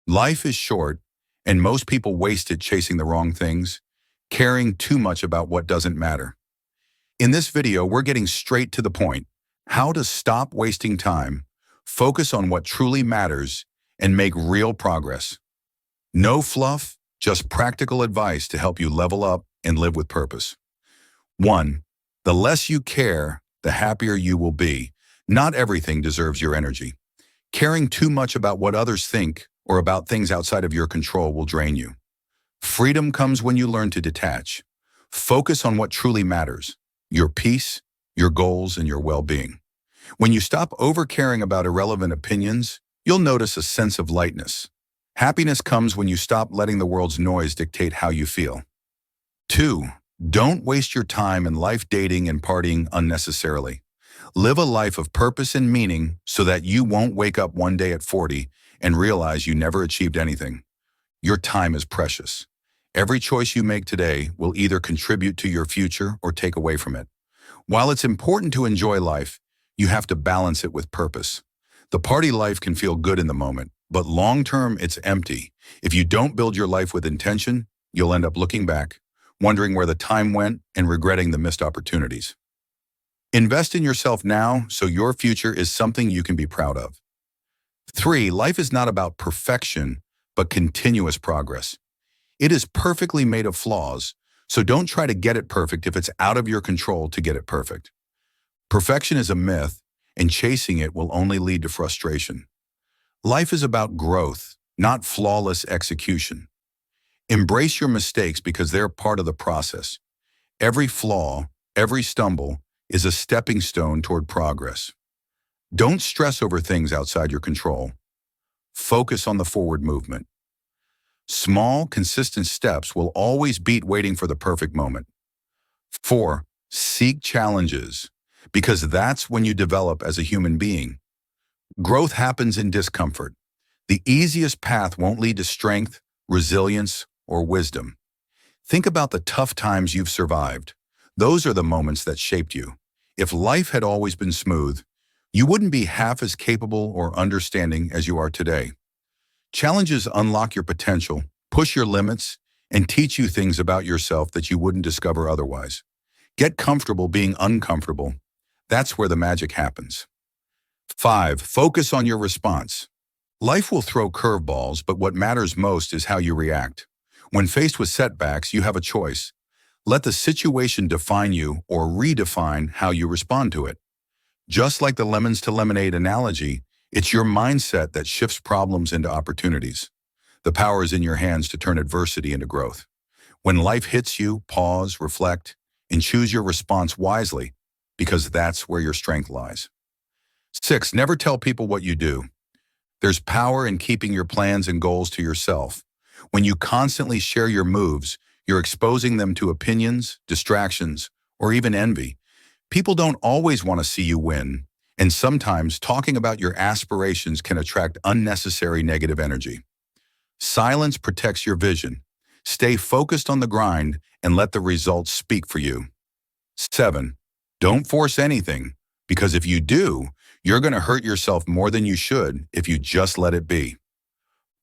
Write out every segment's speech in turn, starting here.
Life is short, and most people waste it chasing the wrong things, caring too much about what doesn't matter. In this video, we're getting straight to the point: how to stop wasting time, focus on what truly matters, and make real progress. No fluff, just practical advice to help you level up and live with purpose. 1. The less you care, the happier you will be. Not everything deserves your energy. Caring too much about what others think or about things outside of your control will drain you. Freedom comes when you learn to detach. Focus on what truly matters: your peace, your goals, and your well-being. When you stop over-caring about irrelevant opinions, you'll notice a sense of lightness. Happiness comes when you stop letting the world's noise dictate how you feel. 2. Don't waste your time in life dating and partying unnecessarily. Live a life of purpose and meaning so that you won't wake up one day at 40 and realize you never achieved anything. Your time is precious. Every choice you make today will either contribute to your future or take away from it. While it's important to enjoy life, you have to balance it with purpose. The party life can feel good in the moment, but long-term it's empty. If you don't build your life with intention, you'll end up looking back, wondering where the time went and regretting the missed opportunities. Invest in yourself now so your future is something you can be proud of. 3. Life is not about perfection, but continuous progress. It is perfectly made of flaws, so don't try to get it perfect if it's out of your control to get it perfect. Perfection is a myth, and chasing it will only lead to frustration. Life is about growth, not flawless execution. Embrace your mistakes because they're part of the process. Every flaw, every stumble, is a stepping stone toward progress. Don't stress over things outside your control. Focus on the forward movement. Small, consistent steps will always beat waiting for the perfect moment. 4. Seek challenges, because that's when you develop as a human being. Growth happens in discomfort. The easiest path won't lead to strength, resilience, or wisdom. Think about the tough times you've survived. Those are the moments that shaped you. If life had always been smooth, you wouldn't be half as capable or understanding as you are today. Challenges unlock your potential, push your limits, and teach you things about yourself that you wouldn't discover otherwise. Get comfortable being uncomfortable. That's where the magic happens. 5. Focus on your response. Life will throw curveballs, but what matters most is how you react. When faced with setbacks, you have a choice. Let the situation define you or redefine how you respond to it. Just like the lemons to lemonade analogy, it's your mindset that shifts problems into opportunities. The power is in your hands to turn adversity into growth. When life hits you, pause, reflect, and choose your response wisely, because that's where your strength lies. 6. Never tell people what you do. There's power in keeping your plans and goals to yourself. When you constantly share your moves, you're exposing them to opinions, distractions, or even envy. People don't always want to see you win, and sometimes talking about your aspirations can attract unnecessary negative energy. Silence protects your vision. Stay focused on the grind and let the results speak for you. 7. Don't force anything, because if you do, you're going to hurt yourself more than you should if you just let it be.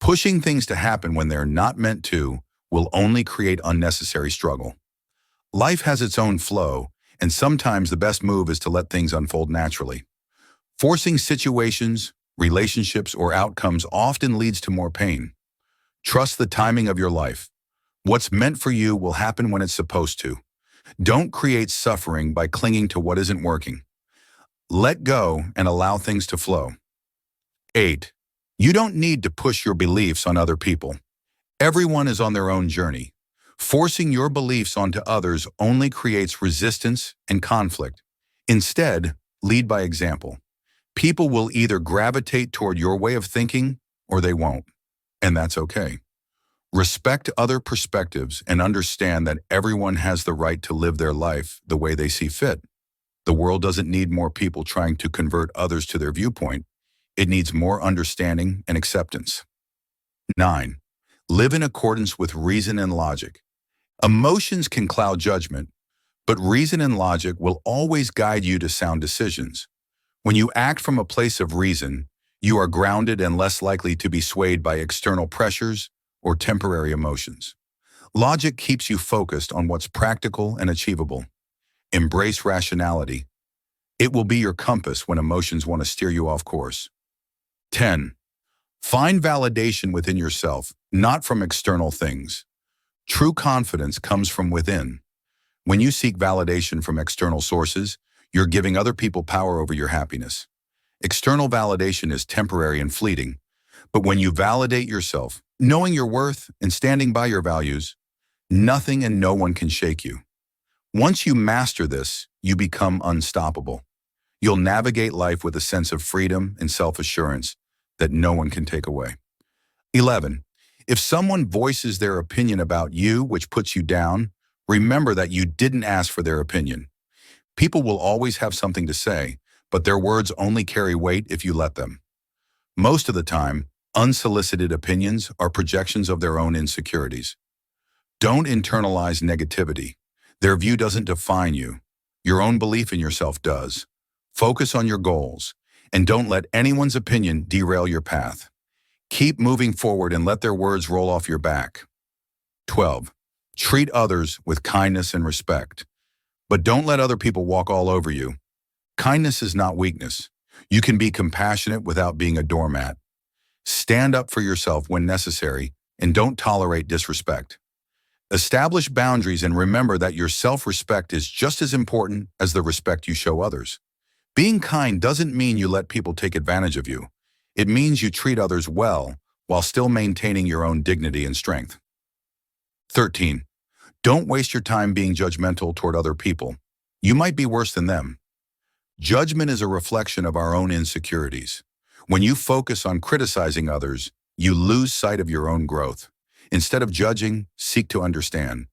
Pushing things to happen when they're not meant to will only create unnecessary struggle. Life has its own flow, and sometimes the best move is to let things unfold naturally. Forcing situations, relationships, or outcomes often leads to more pain. Trust the timing of your life. What's meant for you will happen when it's supposed to. Don't create suffering by clinging to what isn't working. Let go and allow things to flow. 8. You don't need to push your beliefs on other people. Everyone is on their own journey. Forcing your beliefs onto others only creates resistance and conflict. Instead, lead by example. People will either gravitate toward your way of thinking or they won't, and that's okay. Respect other perspectives and understand that everyone has the right to live their life the way they see fit. The world doesn't need more people trying to convert others to their viewpoint. It needs more understanding and acceptance. 9. Live in accordance with reason and logic. Emotions can cloud judgment, but reason and logic will always guide you to sound decisions. When you act from a place of reason, You are grounded and less likely to be swayed by external pressures or temporary emotions. Logic keeps you focused on what's practical and achievable. Embrace rationality. It will be your compass when emotions want to steer you off course. 10. Find validation within yourself, not from external things. True confidence comes from within. When you seek validation from external sources, you're giving other people power over your happiness. External validation is temporary and fleeting, but when you validate yourself, knowing your worth and standing by your values, nothing and no one can shake you. Once you master this, you become unstoppable. You'll navigate life with a sense of freedom and self-assurance that no one can take away. 11. If someone voices their opinion about you, which puts you down, remember that you didn't ask for their opinion. People will always have something to say, but their words only carry weight if you let them. Most of the time, unsolicited opinions are projections of their own insecurities. Don't internalize negativity. Their view doesn't define you. Your own belief in yourself does. Focus on your goals, and don't let anyone's opinion derail your path. Keep moving forward and let their words roll off your back. 12. Treat others with kindness and respect. But don't let other people walk all over you. Kindness is not weakness. You can be compassionate without being a doormat. Stand up for yourself when necessary, and don't tolerate disrespect. Establish boundaries and remember that your self-respect is just as important as the respect you show others. Being kind doesn't mean you let people take advantage of you. It means you treat others well while still maintaining your own dignity and strength. 13. Don't waste your time being judgmental toward other people. You might be worse than them. Judgment is a reflection of our own insecurities. When you focus on criticizing others, you lose sight of your own growth. Instead of judging, seek to understand.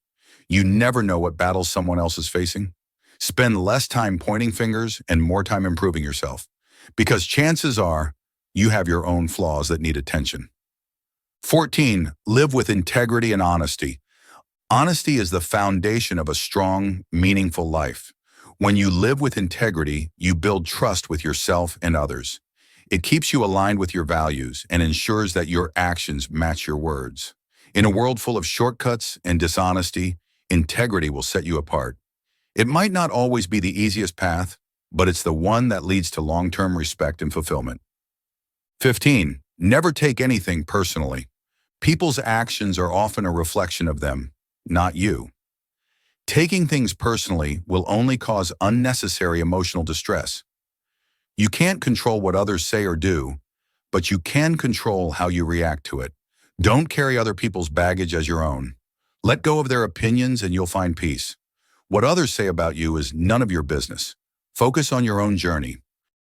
You never know what battles someone else is facing. Spend less time pointing fingers and more time improving yourself, because chances are you have your own flaws that need attention. 14. Live with integrity and honesty. Honesty is the foundation of a strong, meaningful life. When you live with integrity, you build trust with yourself and others. It keeps you aligned with your values and ensures that your actions match your words. In a world full of shortcuts and dishonesty, integrity will set you apart. It might not always be the easiest path, but it's the one that leads to long-term respect and fulfillment. 15. Never take anything personally. People's actions are often a reflection of them, not you. Taking things personally will only cause unnecessary emotional distress. You can't control what others say or do, but you can control how you react to it. Don't carry other people's baggage as your own. Let go of their opinions and you'll find peace. What others say about you is none of your business. Focus on your own journey.